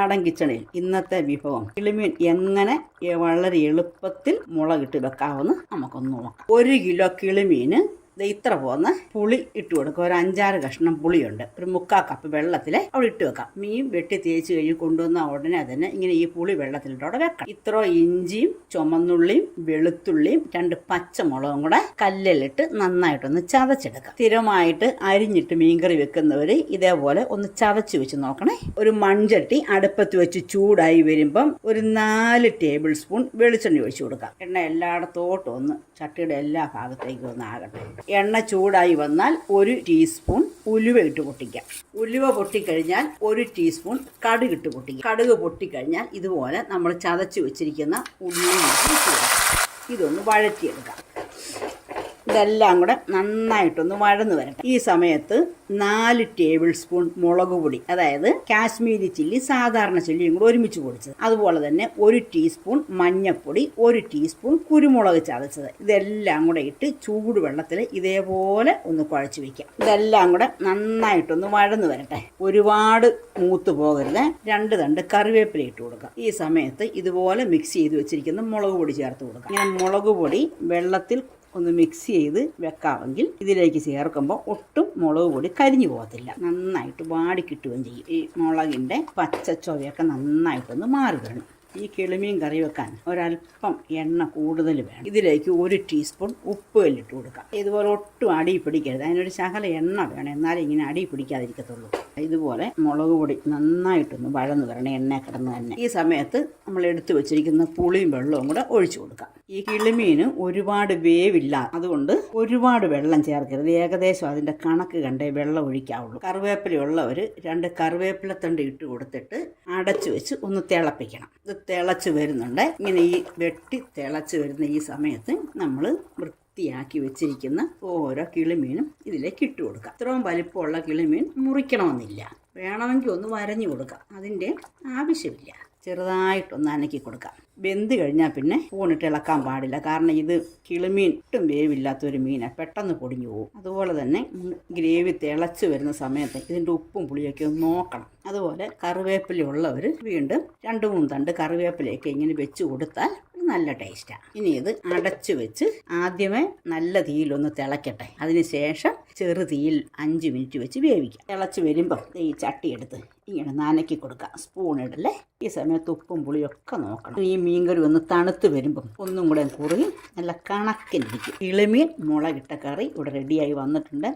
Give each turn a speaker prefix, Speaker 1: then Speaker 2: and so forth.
Speaker 1: നാടൻ കിച്ചണിൽ ഇന്നത്തെ വിഭവം കിളിമീൻ എങ്ങനെ വളരെ എളുപ്പത്തിൽ മുളകിട്ട് വെക്കാമെന്ന് നമുക്കൊന്ന് നോക്കാം. 1 കിലോ കിളിമീന് ഇത്ര പോകുന്ന പുളി ഇട്ട് കൊടുക്കുക. ഒരു 5-6 കഷ്ണം പുളിയുണ്ട്. ഒരു 3/4 കപ്പ് വെള്ളത്തിൽ അവിടെ ഇട്ട് വെക്കാം. മീൻ വെട്ടി തേച്ച് കഴിഞ്ഞ് കൊണ്ടുവന്ന ഉടനെ തന്നെ ഇങ്ങനെ ഈ പുളി വെള്ളത്തിലിട്ട് അവിടെ വെക്കാം. ഇത്ര ഇഞ്ചിയും ചുമന്നുള്ളിയും വെളുത്തുള്ളിയും 2 പച്ചമുളകും കൂടെ കല്ലിലിട്ട് നന്നായിട്ടൊന്ന് ചതച്ചെടുക്കാം. സ്ഥിരമായിട്ട് അരിഞ്ഞിട്ട് മീൻകറി വെക്കുന്നവര് ഇതേപോലെ ഒന്ന് ചതച്ച് വെച്ച് നോക്കണേ. ഒരു മൺചട്ടി അടുപ്പത്ത് വെച്ച് ചൂടായി വരുമ്പം ഒരു 4 ടേബിൾ സ്പൂൺ വെളിച്ചെണ്ണ ഒഴിച്ചു കൊടുക്കാം. എണ്ണ എല്ലായിടത്തോട്ടും ഒന്ന് ചട്ടിയുടെ എല്ലാ ഭാഗത്തേക്കും ഒന്ന് ആകട്ടെ. എണ്ണ ചൂടായി വന്നാൽ 1 ടീസ്പൂൺ ഉലുവ ഇട്ട് പൊട്ടിക്കാം. ഉലുവ പൊട്ടിക്കഴിഞ്ഞാൽ 1 ടീസ്പൂൺ കടുക് ഇട്ട് പൊട്ടിക്കാം. കടുക് പൊട്ടിക്കഴിഞ്ഞാൽ ഇതുപോലെ നമ്മൾ ചതച്ച് വെച്ചിരിക്കുന്ന ഉള്ളി ഇതൊന്ന് വഴറ്റിയെടുക്കാം. ഇതെല്ലാം കൂടെ നന്നായിട്ടൊന്ന് വഴന്ന് വരട്ടെ. ഈ സമയത്ത് 4 ടേബിൾ സ്പൂൺ മുളക് പൊടി, അതായത് കാശ്മീരി ചില്ലി സാധാരണ ചില്ലിയും കൂടെ ഒരുമിച്ച് പൊടിച്ചത്, അതുപോലെ തന്നെ 1 ടീസ്പൂൺ മഞ്ഞൾപ്പൊടി, 1 ടീസ്പൂൺ കുരുമുളക് ചതച്ചത്, ഇതെല്ലാം കൂടെ ഇട്ട് ചൂടുവെള്ളത്തിൽ ഇതേപോലെ ഒന്ന് കുഴച്ച് വെക്കാം. ഇതെല്ലാം കൂടെ നന്നായിട്ടൊന്ന് വഴന്ന് വരട്ടെ. ഒരുപാട് മൂത്ത് പോകരുത്. 2 തണ്ട് കറിവേപ്പില ഇട്ട് കൊടുക്കാം. ഈ സമയത്ത് ഇതുപോലെ മിക്സ് ചെയ്ത് വെച്ചിരിക്കുന്ന മുളക് പൊടി ചേർത്ത് കൊടുക്കാം. ഇങ്ങനെ മുളക് പൊടി വെള്ളത്തിൽ ഒന്ന് മിക്സ് ചെയ്ത് വെക്കാമെങ്കിൽ ഇതിലേക്ക് ചേർക്കുമ്പോൾ ഒട്ടും മുളക് പൊടി കരിഞ്ഞു പോകത്തില്ല. നന്നായിട്ട് വാടി കിട്ടുകയും ചെയ്യും. ഈ മുളകിൻ്റെ പച്ച ചൊവയൊക്കെ നന്നായിട്ടൊന്ന് മാറി വരണം. ഈ കിളിമീൻ കറി വെക്കാൻ ഒരല്പം എണ്ണ കൂടുതൽ വേണം. ഇതിലേക്ക് 1 ടീസ്പൂൺ ഉപ്പ് കല്ലിട്ട് കൊടുക്കാം. ഇതുപോലെ ഒട്ടും അടി പിടിക്കരുത്. അതിനൊരു ശകല എണ്ണ വേണം, എന്നാലേ ഇങ്ങനെ അടി പിടിക്കാതിരിക്കത്തുള്ളൂ. ഇതുപോലെ മുളക് പൊടി നന്നായിട്ടൊന്ന് വഴന്ന് വരണം, എണ്ണ കിടന്ന് തന്നെ. ഈ സമയത്ത് നമ്മൾ എടുത്തു വെച്ചിരിക്കുന്ന പുളിയും വെള്ളവും കൂടെ ഒഴിച്ചു കൊടുക്കാം. ഈ കിളിമീന് ഒരുപാട് വേവില്ല, അതുകൊണ്ട് ഒരുപാട് വെള്ളം ചേർക്കരുത്. ഏകദേശം അതിൻ്റെ കണക്ക് കണ്ടേ വെള്ളം ഒഴിക്കാവുള്ളൂ. കറിവേപ്പില ഉള്ളവർ 2 കറിവേപ്പിലത്തണ്ട് ഇട്ട് കൊടുത്തിട്ട് അടച്ചു വെച്ച് ഒന്ന് തിളപ്പിക്കണം. ഇത് തിളച്ച് വരുന്നുണ്ട്. ഇങ്ങനെ ഈ വെട്ടി തിളച്ച് വരുന്ന ഈ സമയത്ത് നമ്മൾ വൃത്തിയാക്കി വെച്ചിരിക്കുന്ന ഓരോ കിളിമീനും ഇതിലേക്ക് ഇട്ട് കൊടുക്കാം. ഇത്രയും വലിപ്പമുള്ള കിളിമീൻ മുറിക്കണമെന്നില്ല, വേണമെങ്കിൽ ഒന്ന് വരഞ്ഞു കൊടുക്കാം. അതിൻ്റെ ആവശ്യമില്ല. ചെറുതായിട്ടൊന്ന് അനക്കി കൊടുക്കാം. വെന്ത് കഴിഞ്ഞാൽ പിന്നെ പൂണിട്ട് ഇളക്കാൻ പാടില്ല. കാരണം ഇത് കിളിമീൻ ഒട്ടും വേവില്ലാത്തൊരു മീനാണ്, പെട്ടെന്ന് പൊടിഞ്ഞു പോകും. അതുപോലെ തന്നെ ഗ്രേവി തിളച്ച് വരുന്ന സമയത്ത് ഇതിൻ്റെ ഉപ്പും പുളിയൊക്കെ ഒന്ന് നോക്കണം. അതുപോലെ കറിവേപ്പില ഉള്ളവർ വീണ്ടും 2-3 തണ്ട് കറിവേപ്പിലയൊക്കെ ഇങ്ങനെ വെച്ച് കൊടുത്താൽ നല്ല ടേസ്റ്റാണ്. ഇനി ഇത് അടച്ചു വെച്ച് ആദ്യമേ നല്ല തീയിലൊന്ന് തിളക്കട്ടെ. അതിനുശേഷം ചെറു തീയിൽ 5 മിനിറ്റ് വെച്ച് വേവിക്കാം. തിളച്ച് വരുമ്പം ഈ ചട്ടി എടുത്ത് ഇങ്ങനെ നനക്കി കൊടുക്കാം. സ്പൂൺ ഇടല്ലേ. ഈ സമയത്ത് ഉപ്പും പുളിയൊക്കെ നോക്കണം. ഈ മീൻകറി ഒന്ന് തണുത്ത് വരുമ്പം ഒന്നും കൂടെ കുറുകി നല്ല കണക്കിനിരിക്കും. കിളിമീൻ മുളകിട്ട കറി ഇവിടെ റെഡിയായി വന്നിട്ടുണ്ട്.